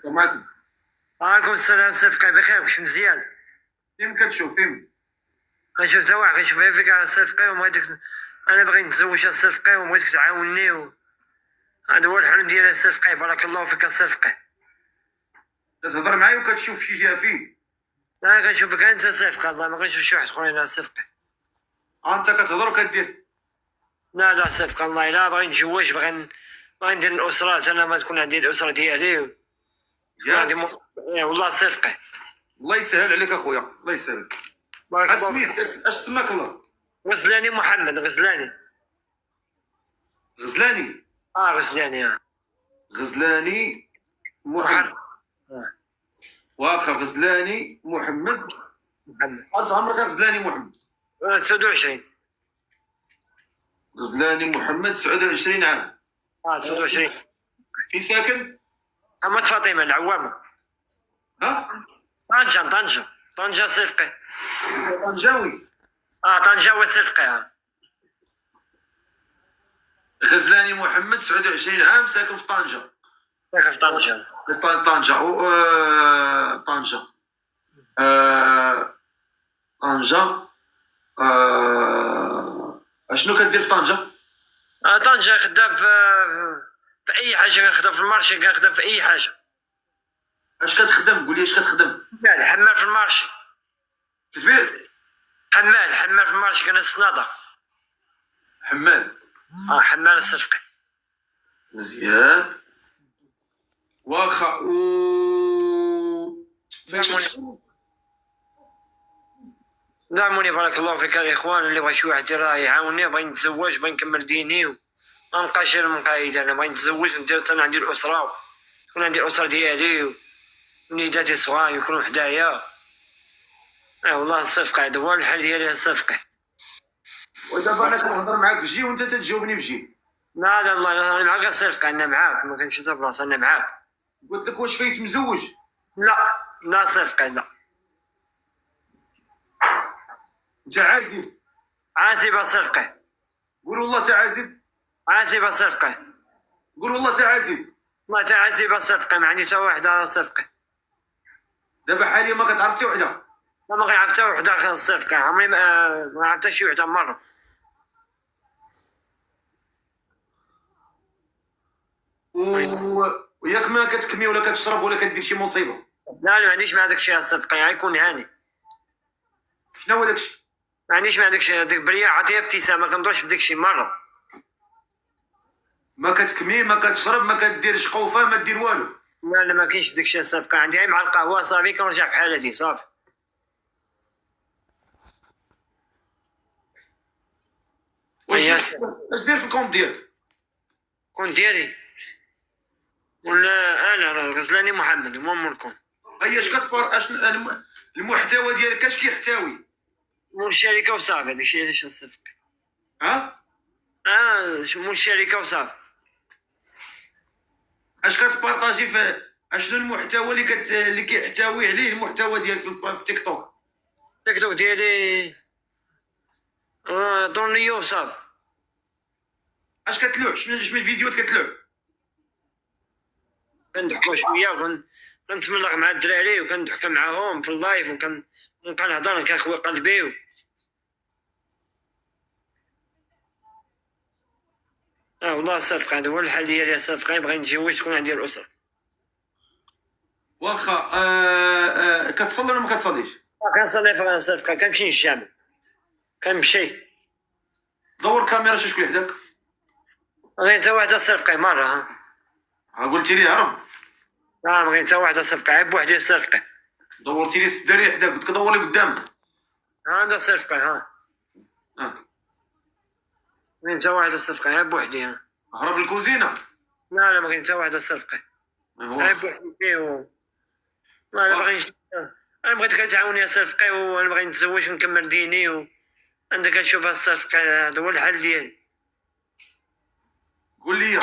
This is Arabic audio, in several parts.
معكم. وعليكم السلام. صفقة بخير، واش مزيان؟ فين كتشوف فين؟ كنشوف تا واحد كنشوف فيك على الصفقة وبغيتك. انا باغي نتزوج الصفقة وبغيتك تعاوني هذا هو الحلم ديالي الصفقة. بارك الله فيك الصفقة. كتهضر معايا وكتشوف شي جهه فين؟ انا كنشوفك انت صفقة، الله ما كنشوف شي واحد اخر. لا صفقة. انت كتهضر وكدير. لا صفقة، الله الا باغي نتزوج، باغي ندير الاسرة. انا ما تكون عندي الاسرة ديالي ياك والله صفقة. الله يسهل عليك اخويا، الله يسهل. بارك اش الله سميت؟ فيك. اش سماك الله؟ غزلاني محمد. غزلاني. غزلاني. غزلاني. غزلاني محمد. واخا غزلاني محمد. عرف عمرك غزلاني محمد؟ 29. غزلاني محمد 29 عام. 29. في ساكن؟ محمد فاطمة العوامة. ها؟ طنجة صفقة. طنجاوي. طنجاوي صفقة. غزلاني محمد 29 عام ساكن في طنجة. ساكن في طنجة. طنجة طنجة. طنجة. اشنو كدير في طنجة؟ طنجة خدام في أي حاجة. كنخدم في المارشي، كنخدم في أي حاجة. اش كتخدم؟ قول لي اش كتخدم؟ حمال في المارشي. كتبيع؟ حمال في المارشي. كان السنادة. حمال. حمال الصفقة. مزيان. واخا دعموني بارك الله فيك الإخوان. اللي بغى شي واحد يعاوني، بغي نتزوج، بغي نكمل ديني ما نبقاش مقايد. انا بغي نتزوج وندير انا عندي الاسره، يكون عندي الاسره ديالي وليداتي صغار يكونوا حدايا. والله الصفقه هذا هو الحل ديالي الصفقه. ودابا انا كنهضر معاك في جي وانت تجاوبني في جي. لا الله انا معاك الصفقه. انا معاك، ما كنمشي حتى بلاصه. انا معاك. قلت لك واش فايت مزوج؟ لا صفقه لا. انت عازب؟ عازب الصفقه. قول والله تعازب. عازب الصفقه. قول والله تعازب. ما تعازب الصفقه، ما عندي حتى واحده صفقه. دابا حاليا ما كتعرف حتى وحده؟ ما كنعرف حتى وحده اخر الصفقه. عمري ما عرفت حتى شي وحده مره. وياك ما كتكمي ولا كتشرب ولا كدير شي مصيبه؟ لا ما عنديش مع داكشي الصفقه. غيكون هاني. شنو هو داكشي؟ ما عنديش مع داكشي. ديك بريا عطيها ابتسامه. ما كنضرش بداكشي مره. ما كتكمي، ما كتشرب، ما كديرش قوفه، ما دير والو؟ لا ما كاينش داكشي الصفقه. عندي غير مع القهوه صافي، كنرجع في حالتي صافي. اش داير في الكونت ديالك؟ كون ديالي ولا انا غزلاني محمد هما الكون. هيا اش كتفر المحتوى ديالك اش كيحتوي؟ مول الشركه وصافي. داكشي علاش الصفقه. مول الشركه وصافي. اش كتبارطاجي في اشنو المحتوى اللي كيحتوي عليه المحتوى ديالك في تيك توك؟ تيك توك ديالي دونيو وصافي. اش كتلوح؟ شنو الفيديوهات كتلوح؟ كنضحكوا شويه كنتملق مع الدراري وكنضحك معاهم في اللايف ونبقى نهضر كنخوي قلبي والله الصفقه هذا هو الحل ديالي الصفقه. باغي نتزوج تكون عندي الاسره. واخا كتصلي ولا ما كتصليش؟ كنصلي في الصفقه. كنمشي للجامع. كنمشي. دور كاميرا شكون حداك. غير حتى واحده الصفقه مره. قلتي لي هرب. ما غير حتى واحده الصفقه. عيب بوحدي الصفقه. دورتي لي السداري حداك، قلت لك دور لي قدامك. هذا الصفقه. غير حتى واحده الصفقه. عيب بوحدي. هرب الكوزينه. لا ما غير حتى واحده الصفقه. عيب بوحدي ما باغيش. انا بغيتك تعاوني الصفقه، وانا باغي نتزوج ونكمل ديني عندك كتشوف الصفقه. هذا هو الحل ديالي. قول لي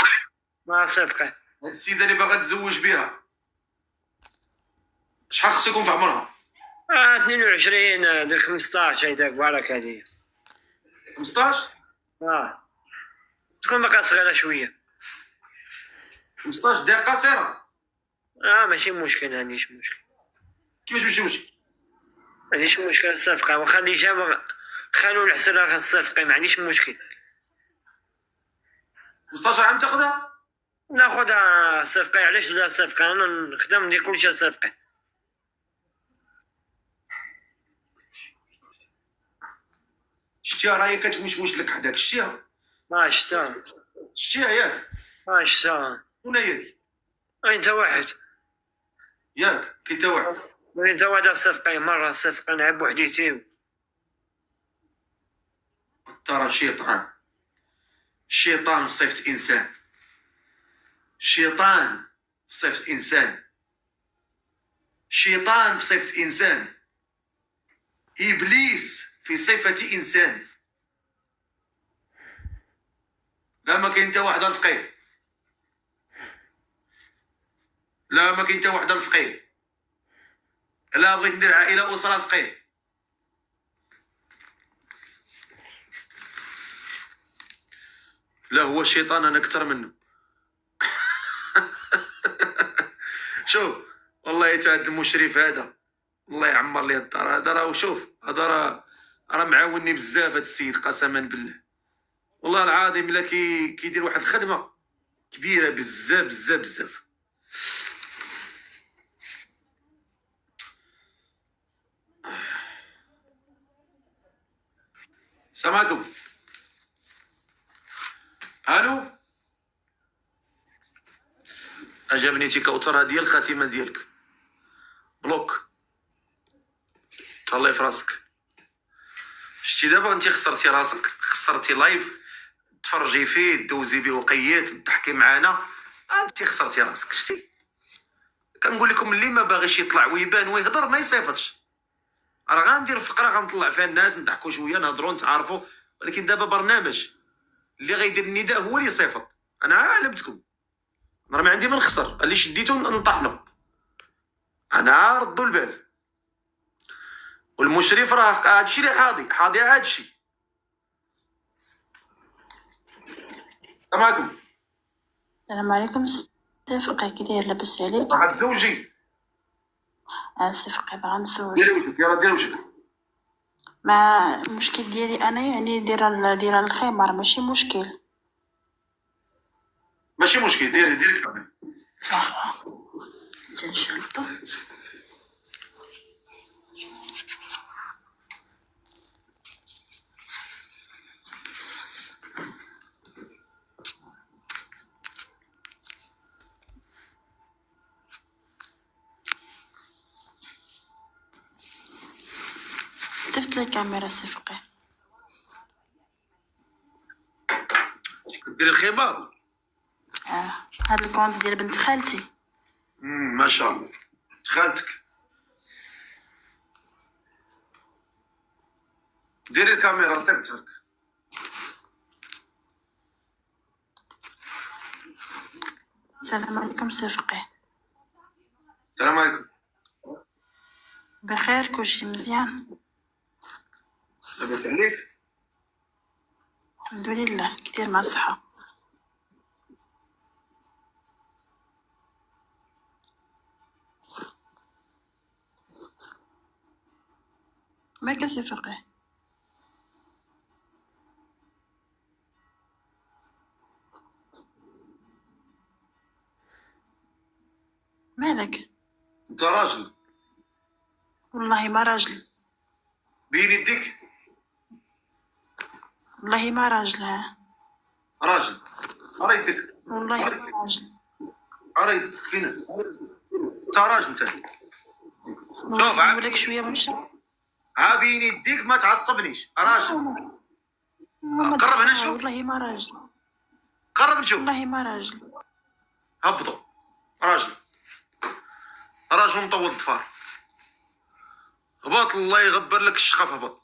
ما صفقه. هاد السيده اللي باغا تزوج بها شحال خصو يكون في عمرها؟ 22 ديك 15 هيداك بارك هادي. 15 تكون باقا صغيره شويه. 15 دقيقه قصيره. ماشي مشكل، ما عنديش مشكل. كيفاش ماشي مشكل؟ ما عنديش مشكل الصفقة، واخا اللي جاب خانوا الحسن راه الصفقة، ما عنديش مشكل. 15 عام تاخذها؟ ناخدها صفقة، علاش لا صفقة؟ انا نخدم ندير كلشي صفقة. شتيها راهي كتوشوش لك حداك، شتيها؟ شتا شتيها ياك؟ شتا شكون هي هذيك؟ انت واحد، ياك كي تا واحد. انت واحد الصفقة مرة صفقة نلعب بوحديتي. ترى شيطان، الشيطان في صفة إنسان، الشيطان في صفة إنسان، الشيطان في صفة إنسان، إبليس في صفة إنسان. لا ما كاين حتى واحد الفقيه، لا ما كاين حتى واحد الفقيه. لا بغيت ندير عائلة أسرة فقيه. لا هو الشيطان أنا أكثر منه. شوف والله تا هاد المشرف هذا الله يعمر لي الدار هذا راه، شوف هذا راه معاوني بزاف هاد السيد قسما بالله، والله العظيم الا كيدير واحد الخدمه كبيره بزاف بزاف بزاف. السلام عليكم. الو، عجبني كوثر هذه الخاتمه ديالك، بلوك تهلاي في راسك. شتي دابا انت خسرتي راسك، خسرتي لايف تفرجي فيه دوزي به وقيات تضحكي معانا، انت خسرتي راسك. شتي كنقول لكم اللي ما باغيش يطلع ويبان ويهضر ما يصيفطش، راه غندير فقره غنطلع فيها الناس نضحكوا شويه نهضروا نتعارفوا، ولكن دابا برنامج اللي غيدير النداء هو اللي يصيفط. انا علمتكم راه ما عندي ما نخسر، اللي شديتو نطحنو، انا ردوا البال. والمشرف راه هادشي اللي حاضي هادشي. السلام عليكم. السلام عليكم. صفقة كي داير؟ لاباس عليك؟ واحد زوجي. صفقة باغا نسول. ديري وجهك يلاه ديري وجهك. ما المشكل ديالي انا يعني دايره الخمار، ماشي مشكل. ماشي مشكل، ديري كامل. تنشدو صيفط لي الكاميرا صفقة. ديري الخمار. هاد الكونت ديال بنت خالتي. ما شاء الله، خالتك. ديري الكاميرا صيفطك. السلام عليكم صفقة. السلام عليكم. بخير كلشي مزيان؟ لاباس عليك؟ الحمد لله. كدير مع الصحة؟ مالك صفقة؟ مالك؟ انت راجل والله ما راجل، بين يديك. والله ما راجل. راجل راه يديك، والله ما راجل. راه يديك فين انت راجل انت. شوف نقولك شوية مشى. بين يديك ما تعصبنيش، راجل. قرب هنا شوف. والله ما راجل، قرب نشوف. والله ما راجل. هبطوا. راجل مطول الضفار. هبط الله يغبر لك الشقف. هبط.